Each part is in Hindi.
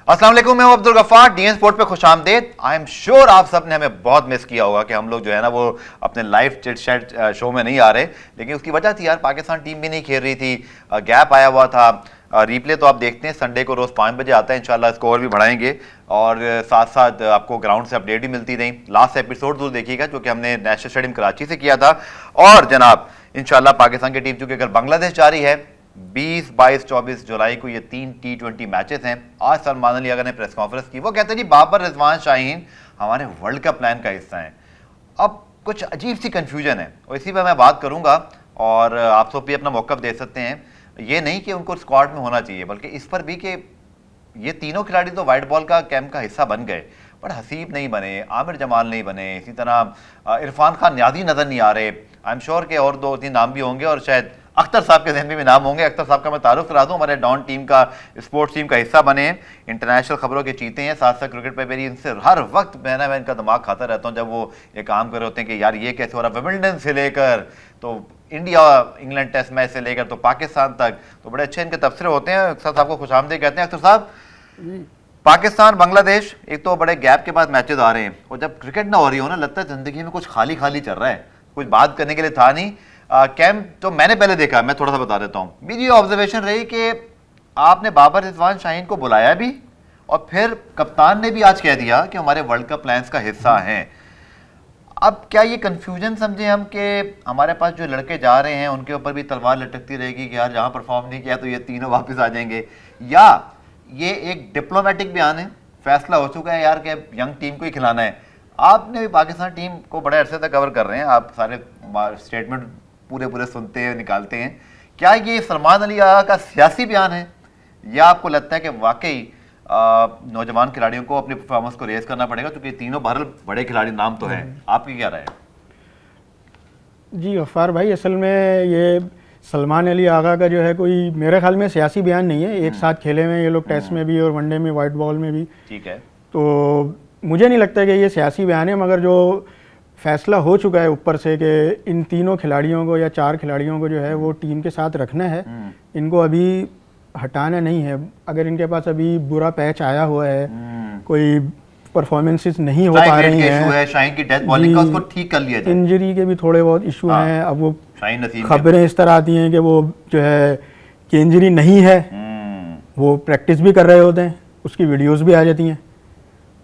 अस्सलाम वालेकुम, मैं अब्दुल गफ्फार, डीएन स्पोर्ट पे खुशामदीद। आई एम श्योर आप सब ने हमें बहुत मिस किया होगा कि हम लोग जो है ना वो अपने लाइव चिट चैट शो में नहीं आ रहे, लेकिन उसकी वजह थी यार पाकिस्तान टीम भी नहीं खेल रही थी, गैप आया हुआ था। रिप्ले तो आप देखते हैं संडे को रोज़ 5 बजे आता है, इंशाल्लाह स्कोर भी बढ़ाएंगे और साथ साथ आपको ग्राउंड से अपडेट भी मिलती रही। लास्ट एपिसोड जरूर देखिएगा जो कि हमने नेशनल स्टेडियम कराची से किया था। और जनाब इंशाल्लाह पाकिस्तान की टीम चूंकि अगर बांग्लादेश जारी है 20, 22, 24 जुलाई को ये 3 T20 मैचेस हैं। आज सलमान अली अगर ने प्रेस कॉन्फ्रेंस की, वो कहते हैं जी बाबर रिजवान शाहीन हमारे वर्ल्ड कप प्लान का हिस्सा हैं। अब कुछ अजीब सी कंफ्यूजन है और इसी पर मैं बात करूंगा और आप सब भी अपना मौक़िफ़ दे सकते हैं। ये नहीं कि उनको स्क्वाड में होना चाहिए, बल्कि इस पर भी कि ये तीनों खिलाड़ी तो वाइट बॉल का कैंप का हिस्सा बन गए, बट हसीब नहीं बने, आमिर जमाल नहीं बने, इसी तरह इरफान खान नियाज़ी नज़र नहीं आ रहे। आई एम श्योर के और 2-3 नाम भी होंगे और शायद अख्तर साहब के जहन में भी नाम होंगे। अख्तर साहब का मैं तारुफ करा दूं, हमारे डॉन टीम का, स्पोर्ट्स टीम का हिस्सा बने हैं, इंटरनेशनल खबरों के चीते हैं, साथ साथ क्रिकेट पे मेरी इनसे हर वक्त मैं इनका दिमाग खाता रहता हूं जब वो ये काम कर रहे होते हैं कि यार ये कैसे हो रहा है। विंबलडन से लेकर तो इंडिया इंग्लैंड टेस्ट मैच से लेकर तो पाकिस्तान तक, तो बड़े अच्छे इनके तबसरे होते हैं। अख्तर साहब को खुशामदीद कहते हैं। अख्तर साहब, पाकिस्तान बांग्लादेश एक तो बड़े गैप के बाद मैचेस आ रहे हैं और जब क्रिकेट ना हो रही हो ना, लगता है जिंदगी में कुछ खाली खाली चल रहा है, कुछ बात करने के लिए था नहीं। कैंप तो मैंने पहले देखा, मैं थोड़ा सा बता देता हूँ। मेरी ऑब्जर्वेशन रही कि आपने बाबर रिजवान शाहीन को बुलाया भी और फिर कप्तान ने भी आज कह दिया कि हमारे वर्ल्ड कप प्लान्स का हिस्सा हैं। अब क्या ये कंफ्यूजन समझे हम कि हमारे पास जो लड़के जा रहे हैं उनके ऊपर भी तलवार लटकती रहेगी कि यार जहाँ परफॉर्म नहीं किया तो ये तीनों वापस आ जाएंगे, या ये एक डिप्लोमेटिक बयान है, फैसला हो चुका है यार कि यंग टीम को ही खिलाना है। आपने भी पाकिस्तान टीम को बड़े अरसे तक कवर कर रहे हैं, आप सारे स्टेटमेंट पूरे सुनते हैं, निकालते हैं। क्या ये सलमान अली आगा का सियासी बयान है या आपको लगता है कि वाकई नौजवान खिलाड़ियों को अपनी परफॉर्मेंस को रेज करना पड़ेगा, क्योंकि तीनों बहरहाल बड़े खिलाड़ी नाम तो हैं। आपकी क्या राय है? जी गफ्फार भाई, असल में ये सलमान अली आगा का जो है कोई मेरे ख्याल में सियासी बयान नहीं है। एक साथ खेले हुए ये लोग टेस्ट में भी और वनडे में, वाइट बॉल में भी, ठीक है। तो मुझे नहीं लगता कि ये सियासी बयान है, मगर जो फैसला हो चुका है ऊपर से कि इन तीनों खिलाड़ियों को या 4 खिलाड़ियों को जो है वो टीम के साथ रखना है, इनको अभी हटाना नहीं है। अगर इनके पास अभी बुरा पैच आया हुआ है, कोई परफॉर्मेंसेस नहीं हो पा रही हैं, शाहीन की डेथ बॉलिंग का उसको ठीक कर लिया जाए, इंजरी के भी थोड़े बहुत इशू हैं। अब वो शाहीन खबरें इस तरह आती हैं कि वो जो है कि इंजरी नहीं है, वो प्रैक्टिस भी कर रहे होते हैं, उसकी वीडियोस भी आ जाती हैं,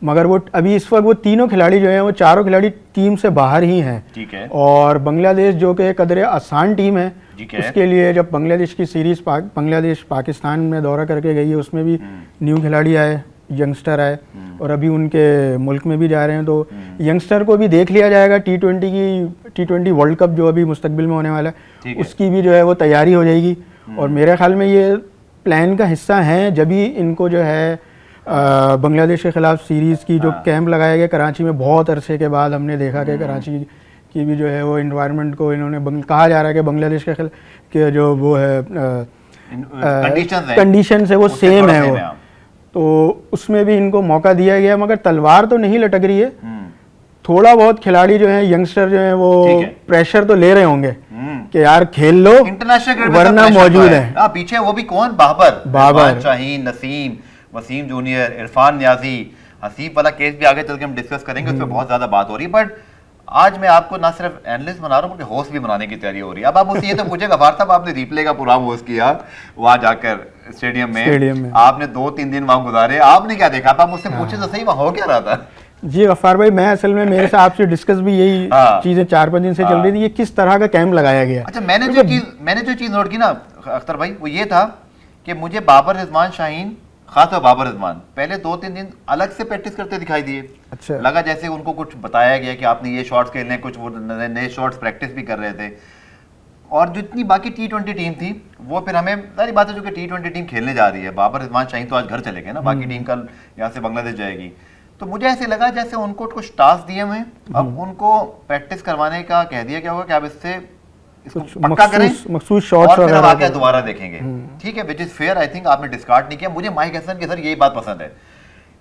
मगर वो अभी इस वक्त वो तीनों खिलाड़ी जो हैं वो चारों खिलाड़ी टीम से बाहर ही हैं। ठीक है। और बांग्लादेश जो कि कदरे आसान टीम है, उसके लिए जब बांग्लादेश की सीरीज बांग्लादेश पाकिस्तान में दौरा करके गई है, उसमें भी न्यू खिलाड़ी आए, यंगस्टर आए और अभी उनके मुल्क में भी जा रहे हैं, तो यंगस्टर को भी देख लिया जाएगा। T20 वर्ल्ड कप जो अभी मुस्तकबिल में होने वाला है उसकी भी जो है वो तैयारी हो जाएगी। और मेरे ख्याल में ये प्लान का हिस्सा हैं, जब भी इनको जो है बांग्लादेश के खिलाफ सीरीज़ की जो कैंप लगाया गया कराची में, बहुत अरसे के बाद हमने देखा कि कराची की भी जो है वो इन्वायरमेंट को इन्होंने कहा जा रहा है कि बांग्लादेश के जो वो है कंडीशन है वो सेम है वो, तो उसमें भी इनको मौका दिया गया, मगर तलवार तो नहीं लटक रही है। थोड़ा बहुत खिलाड़ी जो है यंगस्टर जो है वो प्रेशर तो ले रहे होंगे कि यार खेल लो, इंटरनेशनल वरना मौजूद है। पीछे वो भी कौन, बाबर शाहीन, नसीम, वसीम जूनियर, इरफान नियाजी, हसीब वाला केस भी आगे चल के हम डिस्कस करेंगे, उस पर बहुत ज्यादा बात हो रही है। बट आज मैं आपको ना सिर्फ एनालिस्ट बना रहा हूँ बल्कि होस्ट भी बनाने की तैयारी हो रही है। अब आप मुझसे ये तो पूछे गफार साहब, आपने रिप्ले का प्रोग्राम होस्ट किया वहां जाकर स्टेडियम में, आपने 2-3 दिन वहां गुजारे, आपने क्या देखा? आप मुझसे पूछे तो सही, वहां हो क्या रहा था? जी गफ्फार भाई, मैं असल में मेरे से आपसे डिस्कस भी यही चीजें 4-5 दिन से चल रही थी, ये किस तरह का कैंप लगाया गया। अच्छा, मैंने जो चीज नोट की ना अख्तर भाई, वो ये था कि मुझे बाबर रिजवान शाहीन, खासतौर बाबर रिजवान पहले 2-3 दिन अलग से प्रैक्टिस करते दिखाई दिए। अच्छा, लगा जैसे उनको कुछ बताया गया कि आपने ये शॉट्स खेलने, कुछ वो नए शॉट्स प्रैक्टिस भी कर रहे थे। और जितनी बाकी T20 टीम थी वो फिर हमें सारी बातें, जो कि T20 टीम खेलने जा रही है, बाबर रिजवान शाहीन तो आज घर चले गए ना, बाकी टीम कल यहाँ से बांग्लादेश जाएगी, तो मुझे ऐसे लगा जैसे उनको कुछ टास्क दिए हुए, अब उनको प्रैक्टिस करवाने का कह दिया गया होगा कि आप इससे इसको पक्का करें, मखसूस शॉट्स और फिर हम आके दोबारा देखेंगे। ठीक है, which is fair. I think आपने डिस्कार्ड नहीं किया। मुझे माइक हसन के सर यही बात पसंद है,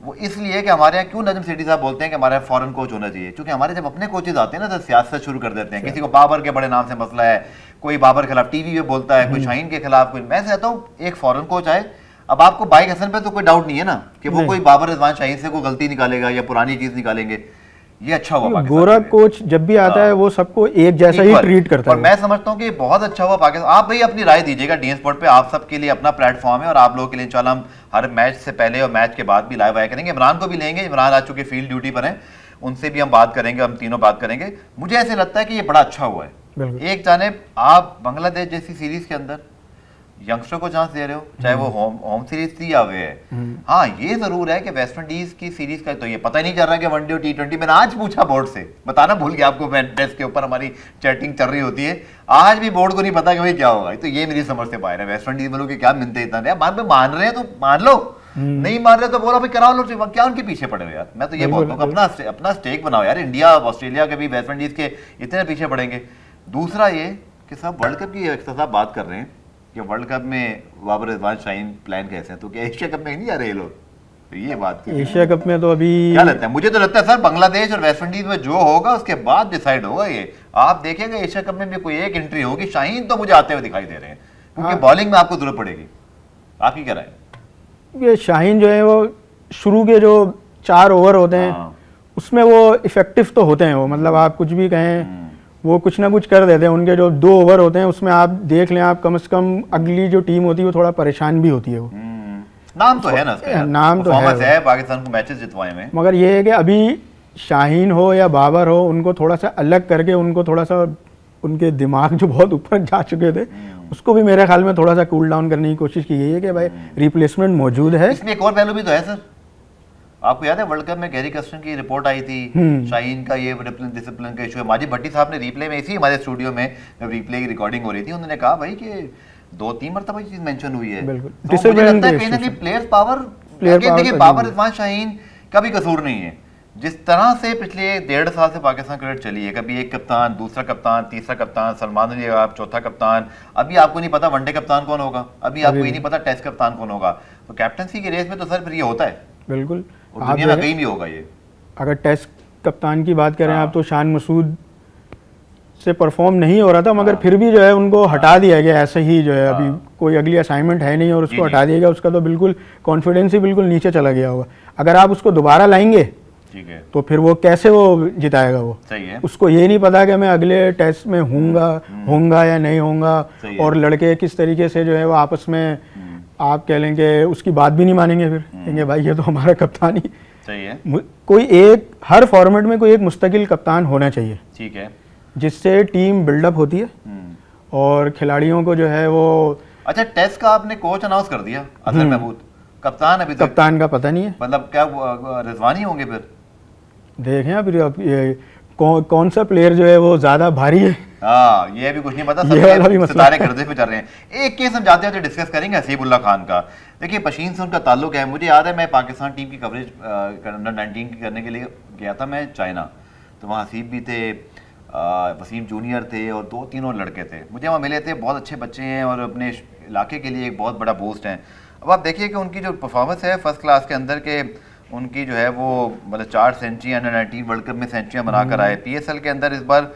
वो इसलिए कि हमारे यहाँ क्यों नजम सेठी साहब बोलते हैं कि हमारे फॉरेन कोच होना चाहिए, क्योंकि हमारे जब अपने कोचेज आते हैं ना तो सियासत शुरू कर देते हैं। किसी को बाबर के बड़े नाम से मसला है, कोई बाबर के खिलाफ टीवी पे बोलता है, कोई शाहीन के खिलाफ, कोई। मैं चाहता हूँ एक फॉरेन कोच आए, अब आपको बाइक हसन पे तो कोई डाउट नहीं है ना कि वो कोई बाबर रिजवान शाहीन से कोई गलती निकालेगा या पुरानी चीज निकालेंगे। ये अच्छा हुआ पाकिस्तान गोरा के लिए। कोच जब भी आता है वो सबको एक जैसा ही Equal। ट्रीट करता और है। मैं समझता हूँ कि बहुत अच्छा हुआ पाकिस्तान। आप भाई अपनी राय दीजिएगा डीएन स्पोर्ट पे, आप सबके लिए अपना प्लेटफॉर्म है और आप लोगों के लिए इंशाल्लाह हम हर मैच से पहले और मैच के बाद भी लाइव आया करेंगे। इमरान को भी लेंगे, इमरान आज चुके फील्ड ड्यूटी पर हैं, उनसे भी हम बात करेंगे, हम तीनों बात करेंगे। मुझे ऐसे लगता है कि ये बड़ा अच्छा हुआ है। बिल्कुल। एक जानिब आप बांग्लादेश जैसी सीरीज के अंदर यंगस्टर को चांस दे रहे हो, चाहे वो होम सीरीज थी या वे है। हाँ ये जरूर है कि वेस्ट इंडीज की सीरीज का तो ये पता ही नहीं चल रहा कि वनडे और T20। मैंने आज पूछा बोर्ड से, बताना भूल गया आपको, मैं डेस्क के ऊपर हमारी चैटिंग चल रही होती है, आज भी बोर्ड को नहीं पता कि भाई क्या होगा। तो ये मेरी समझ से बाहर है। वेस्ट इंडीज वालों के क्या मिलते इतना मान रहे हैं तो मान लो, नहीं मान रहे तो बोला भाई करा लो, क्या उनके पीछे पड़े हो यार। मैं तो ये बोलता हूँ अपना स्टेक बनाओ यार। इंडिया ऑस्ट्रेलिया के भी वेस्ट इंडीज के इतने पीछे पड़ेंगे। दूसरा ये कि सब वर्ल्ड कप की अक्सर बात कर रहे हैं कि वर्ल्ड कप में बाबर रिजवान शाहीन प्लान कैसे हैं, तो क्या एशिया कप में नहीं आ रहे ये लोग? तो ये बात एशिया कप में तो अभी क्या लगता है? मुझे तो लगता है सर बांग्लादेश और वेस्ट इंडीज में जो होगा उसके बाद डिसाइड होगा ये। आप देखेंगे एशिया कप में भी कोई एक एंट्री होगी। शाहीन तो मुझे आते हुए दिखाई दे रहे हैं क्योंकि बॉलिंग में आपको जरूरत पड़ेगी। आपकी क्या राय है? ये शाहीन जो है वो शुरू के जो 4 ओवर होते हैं उसमें वो इफेक्टिव तो होते हैं। वो मतलब आप कुछ भी कहें वो कुछ ना कुछ कर देते हैं। उनके जो 2 ओवर होते हैं उसमें आप देख लें, आप कम से कम अगली जो टीम होती है वो थोड़ा परेशान भी होती है। वो नाम तो है ना उसका, नाम तो है पाकिस्तान को मैचेस जितवाए में। मगर ये है कि अभी शाहीन हो या बाबर हो, उनको थोड़ा सा अलग करके, उनको थोड़ा सा उनके दिमाग जो बहुत ऊपर जा चुके थे उसको भी मेरे ख्याल में थोड़ा सा कूल डाउन करने की कोशिश की गई है कि भाई रिप्लेसमेंट मौजूद है। इसमें एक और पहलू भी तो है सर, आपको याद है वर्ल्ड कप में गैरी कर्स्टन की रिपोर्ट आई थी, शाहीन का ये डिसिप्लिन का इशू है। माजिद भट्टी साहब ने रिप्ले में, इसी हमारे स्टूडियो में जब रिप्ले की रिकॉर्डिंग हो रही थी, उन्होंने कहा भाई कि 2-3 मरतबा चीज मेंशन हुई है। बिल्कुल। तो मुझे लगता है कहीं ना कहीं प्लेयर पावर, देखिए बाबर रिजवान शाहीन का भी कसूर नहीं है। जिस तरह से पिछले 1.5 साल से पाकिस्तान क्रिकेट चली है, कभी एक कप्तान, दूसरा कप्तान, तीसरा कप्तान, सलमान अली आप चौथा कप्तान, अभी आपको नहीं पता वनडे कप्तान कौन होगा, अभी आपको ये नहीं पता टेस्ट कप्तान कौन होगा। तो कैप्टनसी की रेस में तो सर फिर ये होता है। बिल्कुल। और दुनिया में कहीं भी होगा ये। अगर टेस्ट कप्तान की बात करें आप, तो शान मसूद से परफॉर्म नहीं हो रहा था, मगर फिर भी जो है उनको हटा दिया गया ऐसे ही। जो है अभी कोई अगली असाइनमेंट है नहीं और उसको हटा दिया गया। उसका तो बिल्कुल कॉन्फिडेंस ही बिल्कुल नीचे चला गया होगा। अगर आप उसको दोबारा लाएंगे ठीक है तो फिर वो कैसे वो जिताएगा? वो सही है। उसको ये नहीं पता कि मैं अगले टेस्ट में होऊंगा या नहीं होऊंगा। और लड़के किस तरीके से जो है वो आपस में आप कह लेंगे उसकी बात भी नहीं मानेंगे, फिर कहेंगे भाई ये तो हमारा कप्तान ही। सही है। कोई एक हर फॉर्मेट में कोई एक मुस्तकिल कप्तान होना चाहिए, ठीक है, जिससे टीम बिल्डअप होती है और खिलाड़ियों को जो है वो। अच्छा टेस्ट का आपने कोच अनाउंस कर दिया अजहर महमूद, कप्तान अभी तक कप्तान का पता नहीं है। मतलब क्या रिजवानी होंगे फिर? देखें अब ये कौन सा प्लेयर जो है वो ज्यादा भारी है। हाँ ये भी कुछ नहीं पता, सितारे गर्दे पे चल रहे हैं। एक केस हम जाते हैं डिस्कस करेंगे हसीबुल्ला खान का। देखिए पशीन से उनका ताल्लुक है। मुझे याद है मैं पाकिस्तान टीम की कवरेज अंडर 19 की करने के लिए गया था मैं चाइना, तो वहाँ हसीब भी थे, वसीम जूनियर थे और 2-3 और लड़के थे। मुझे वहाँ मिले थे, बहुत अच्छे बच्चे हैं और अपने इलाके के लिए एक बहुत बड़ा बूस्ट हैं। अब आप देखिए कि उनकी जो परफॉर्मेंस है फर्स्ट क्लास के अंदर के, उनकी जो है वो मतलब 4 सेंचुरी अंडर 19 वर्ल्ड कप में सेंचुरियाँ बनाकर आए। PSL के अंदर इस बार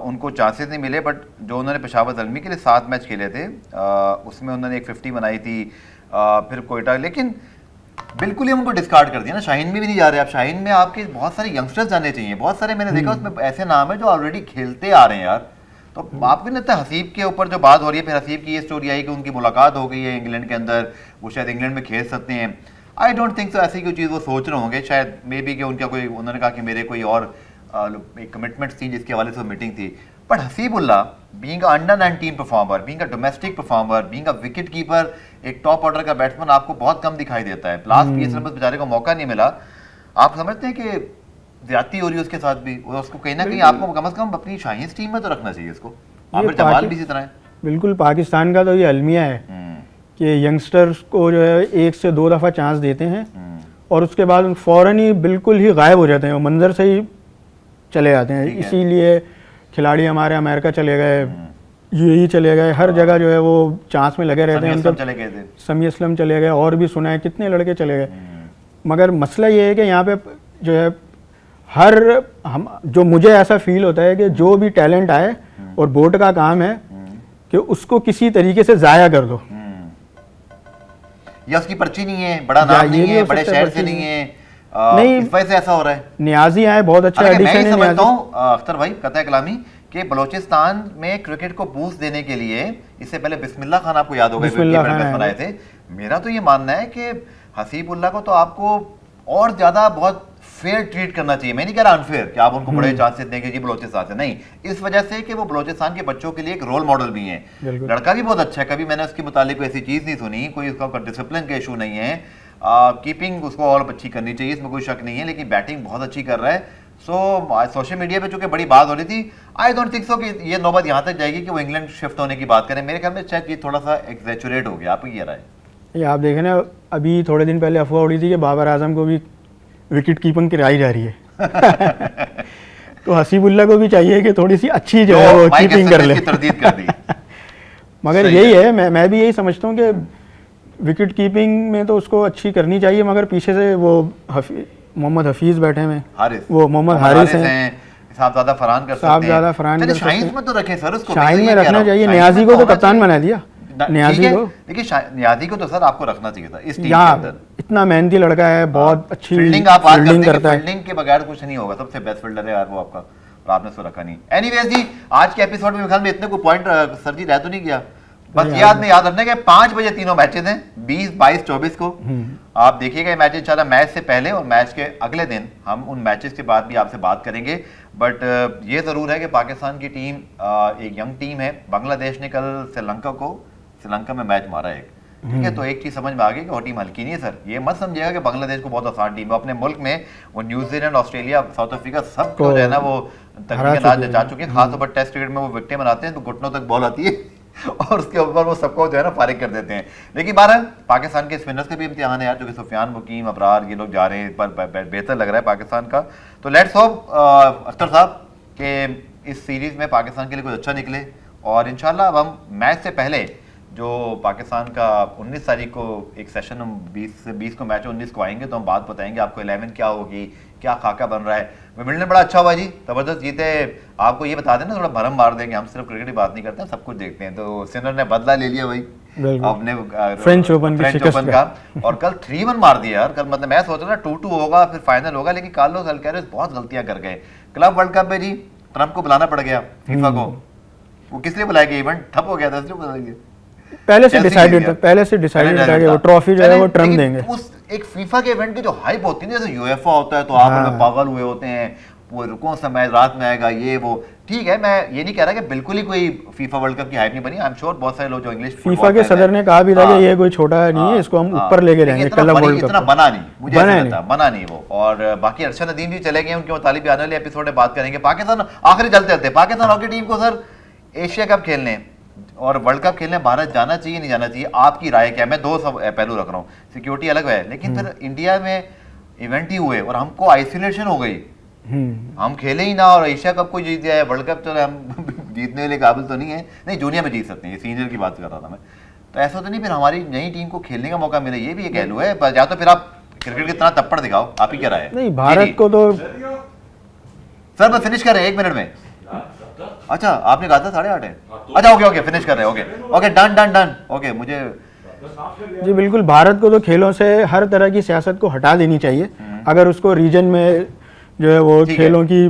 उनको चांसेस नहीं मिले, बट जो उन्होंने पेशावर ज़ल्मी के लिए 7 मैच खेले थे उसमें उन्होंने एक 50 बनाई थी, फिर कोयटा, लेकिन बिल्कुल ही उनको डिस्कार्ड कर दिया ना। शाहीन में भी नहीं जा रहे आप। शाहीन में आपके बहुत सारे यंगस्टर्स जाने चाहिए, बहुत सारे मैंने देखा उसमें ऐसे नाम है जो ऑलरेडी खेलते आ रहे हैं यार। तो आपको नहीं लगता हसीब के ऊपर जो बात हो रही है, फिर हसीब की ये स्टोरी आई कि उनकी मुलाकात हो गई है इंग्लैंड के अंदर, वो शायद इंग्लैंड में खेल सकते हैं। आई डोंट थिंक सो ऐसी कोई चीज़ वो सोच रहे होंगे, शायद मे बी कि उनका कोई, उन्होंने कहा कि मेरे कोई और एक कमिटमेंट थी जिसके हवाले से मीटिंग थी। But Hasibullah being under 19 performer, being a domestic performer, being a wicket keeper, एक टॉप ऑर्डर का बैट्समैन आपको बहुत कम दिखाई देता है। लास्ट PSL में बेचारे को मौका नहीं मिला। आप समझते हैं कि ज्यादती हो रही है उसके साथ भी, और उसको कहीं ना कहीं आपको कम से कम अपनी शाहीन टीम में तो रखना चाहिए इसको। आमिर जमाल भी इसी तरह है। बिल्कुल पाकिस्तान का तो ये अलमिया है कि यंगस्टर्स को जो है 1 से 2 दफ़ा चांस देते हैं और उसके बाद फ़ौरन ही बिल्कुल ही गायब हो जाते हैं, मंजर से ही चले जाते हैं। इसीलिए खिलाड़ी हमारे अमेरिका चले गए, UAE चले गए, हर जगह जो है वो चांस में लगे रहते हैं। समी असलम चले गए और भी सुना है कितने लड़के चले गए। मगर मसला ये है कि यहाँ पे जो है जो मुझे ऐसा फील होता है कि जो भी टैलेंट आए और बोर्ड का काम है कि उसको किसी तरीके से ज़ाया कर दो। या उसकी पर्ची नहीं है, बड़ा या नाम ये नहीं भी है, हो बड़े सकता है, शहर से पर्ची नहीं नहीं है, नहीं। इस वजह से ऐसा हो रहा है। नियाजी आए, बहुत अच्छा हालांकि मैं एडिशन ही है समझता नियाजी। हूँ अख्तर भाई, कतई कलामी, कि बलोचिस्तान में क्रिकेट को बूस्ट देने के लिए इससे पहले बिस्मिल्लाह खान, आपको याद होगा, बिस्मिल्लाह खान आए बनाए थे। मेरा तो ये मानना है कि हसीबुल्लाह को तो आपको और ज्यादा बहुत फेयर ट्रीट करना चाहिए। मैं नहीं कह रहा अनफेयर कि आप उनको बड़े चांसेस देंगे जी बलोचिस्तान से, नहीं, इस वजह से कि वो बलोचिस्तान के बच्चों के लिए एक रोल मॉडल भी हैं। बिल्कुल। लड़का भी बहुत अच्छा है, कभी मैंने उसके मुतालिक ऐसी चीज नहीं सुनी, कोई उसका डिसिप्लिन का इशू नहीं है, कीपिंग उसको और अच्छी करनी चाहिए, इसमें कोई शक नहीं है, लेकिन बैटिंग बहुत अच्छी कर रहा है। सोशल मीडिया पे चूंकि बड़ी बात हो रही थी, आई डोंट थिंक सो कि ये नौबत यहाँ तक जाएगी कि वो इंग्लैंड शिफ्ट होने की बात करें। मेरे ख्याल में शायद ये थोड़ा सा एक्सैचुरेट हो गया। आपकी क्या राय? ये आप देखें ना, अभी थोड़े दिन पहले अफवाह उड़ी थी कि बाबर आजम को भी विकेट कीपिंग कराई जा रही है तो हसीबुल्लाह को भी चाहिए कि थोड़ी सी अच्छी जो है वो कीपिंग कर ले। तरदीद कर दी मगर यही है, मैं भी यही समझता हूँ कि विकेट कीपिंग में तो उसको अच्छी करनी चाहिए, मगर पीछे से वो मोहम्मद हफीज बैठे हैं, वो मोहम्मद हारिस हैं, साहबजादा फरहान कर सकते हैं, साहबजादा फरहान कर सकते शाहीन हैं। में तो रखें सर उसको, शाहीन में रखना चाहिए। नियाजी को तो कप्तान बना दिया, नियाजी को। देखिए नियाजी को तो सर आपको रखना चाहिए था इस टीम के अंदर। इतना मेहनती लड़का है, बहुत अच्छी फील्डिंग आप बात फील्डिंग करते करता हैं, है। फील्डिंग के बगैर कुछ नहीं होगा, सबसे बेस्ट फील्डर है यार वो आपका, और आपने उसको रखा नहीं। एनीवेज जी, आज के एपिसोड में मेरे ख्याल में इतने कोई पॉइंट सर जी रह तो नहीं गया, बस याद रखना कि 5 बजे तीनों मैचेस हैं, 20, 22, 24 को। आप देखिएगा मैच इंशाल्लाह, मैच से पहले और मैच के अगले दिन हम उन मैचेस के बाद भी आपसे बात करेंगे। बट ये जरूर है कि पाकिस्तान की टीम एक यंग टीम है। बांग्लादेश ने कल श्रीलंका में मैच मारा है, ठीक है, तो एक चीज समझ में आ गई कि वो टीम हल्की नहीं है सर। ये मत समझिएगा कि बांग्लादेश को बहुत आसान टीम है। अपने मुल्क में वो न्यूजीलैंड, ऑस्ट्रेलिया, साउथ अफ्रीका सबको जो है ना वो तकरीबन जा चुके हैं। खासतौर पर टेस्ट क्रिकेट में वो विकेटें बनाते हैं तो घुटनों तक बॉल आती है और उसके ऊपर वो सबको जो है ना फारिग कर देते हैं। लेकिन बहरहाल पाकिस्तान के स्पिनर्स के भी इम्तिहान है यार, जो कि सुफियान, मुकीम, अबरार, ये लोग जा रहे हैं, पर बेहतर लग रहा है पाकिस्तान का। तो लेट्स होप अख्तर साहब कि इस सीरीज में पाकिस्तान के लिए कुछ अच्छा निकले, और इंशाल्लाह अब हम मैच से पहले जो पाकिस्तान का 19 तारीख को एक सेशन, हम 20 को मैच है, 19 को आएंगे तो हम बात बताएंगे आपको 11 क्या होगी, क्या खाका बन रहा है। मिलने बड़ा अच्छा हुआ जी, जबरदस्त जीते। आपको ये बता देना, थोड़ा भरम मार देंगे, हम सिर्फ क्रिकेट की बात नहीं करते हैं, सब कुछ देखते हैं। तो सिनर ने बदला ले लिया भाई अपने फ्रेंच ओपन का, और कल 3-1 मार दिया यार। कल मतलब मैं सोच रहा था 2-2 होगा फिर फाइनल होगा, लेकिन कार्लोस अल्कारेज बहुत गलतियां कर गए। क्लब वर्ल्ड कप में जी ट्रम्प को बुलाना पड़ गया, फीफा को। वो किस लिए बुलाया गया? इवेंट ठप हो गया था, इसलिए बुलाया। पहले से डिसाइडेड था कि वो ट्रॉफी जो है वो ट्रम्प देंगे। उस एक फीफा के इवेंट की जो हाइप होती है ना, जैसे यूएफए होता है तो आप लोग पागल हुए होते हैं, वो कौन सा मैच रात में आएगा, ये वो, ठीक है। मैं ये नहीं कह रहा कि बिल्कुल ही कोई फीफा वर्ल्ड कप की हाइप नहीं बनी। आई एम श्योर बहुत सारे लोग जो इंग्लिश फीफा के सदर ने कहा भी था कि ये कोई छोटा नहीं है, इसको हम ऊपर लेके जाएंगे क्लब वर्ल्ड कप। इतना बना नहीं, मुझे ऐसा लगता बना नहीं वो। और बाकी अरशद नदीम भी चले गए, उनके मुतालिक भी आने वाले एपिसोड में बात करेंगे। पाकिस्तान आखिरी चलते पाकिस्तान हॉकी टीम को सर एशिया कप खेलने और वर्ल्ड कप खेलने भारत जाना चाहिए नहीं जाना चाहिए? आपकी राय क्या है? मैं 2 पहलू रख रहा हूँ, सिक्योरिटी अलग है, लेकिन फिर इंडिया में इवेंट ही हुए और हमको आइसोलेशन हो गई, हम खेले ही ना और एशिया कप को जीत गया। वर्ल्ड कप चलो हम जीतने वाले काबिल तो नहीं है, नहीं जूनियर में जीत सकते हैं, सीनियर की बात कर रहा था मैं। तो ऐसा तो नहीं फिर हमारी नई टीम को खेलने का मौका मिले, ये भी एक पहलू है। या तो फिर आप क्रिकेट की तरह तप्पड़ दिखाओ, आप ही क्या राय है? नहीं, भारत को तो सर मैं फिनिश कर रहे हैं 1 मिनट में। अच्छा आपने कहा था 8:30 है, अच्छा ओके फिनिश कर रहे हैं, ओके डन ओके। मुझे जी बिल्कुल, भारत को तो खेलों से हर तरह की सियासत को हटा देनी चाहिए। अगर उसको रीजन में जो है वो खेलों की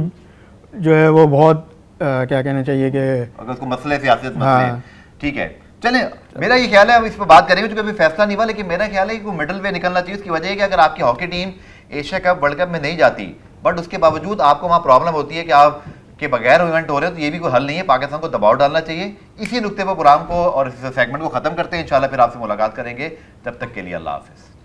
जो है वो बहुत क्या कहना चाहिए कि अगर उसको मसले सियासत मसले, ठीक है। चले, मेरा ये ख्याल है, अब इस पर बात करेंगे क्योंकि अभी फैसला नहीं हुआ, लेकिन मेरा ख्याल है कि मिडिल वे निकलना चाहिए। उसकी वजह है कि अगर आपकी hockey team Asia cup world cup में नहीं जाती, बट उसके बावजूद आपको वहाँ प्रॉब्लम होती है कि आप के बगैर इवेंट हो रहे हो, तो ये भी कोई हल नहीं है। पाकिस्तान को दबाव डालना चाहिए। इसी नुक्ते पर प्रोग्राम को और इस सेगमेंट को खत्म करते हैं। इंशाल्लाह फिर आपसे मुलाकात करेंगे, तब तक के लिए अल्लाह हाफिज़।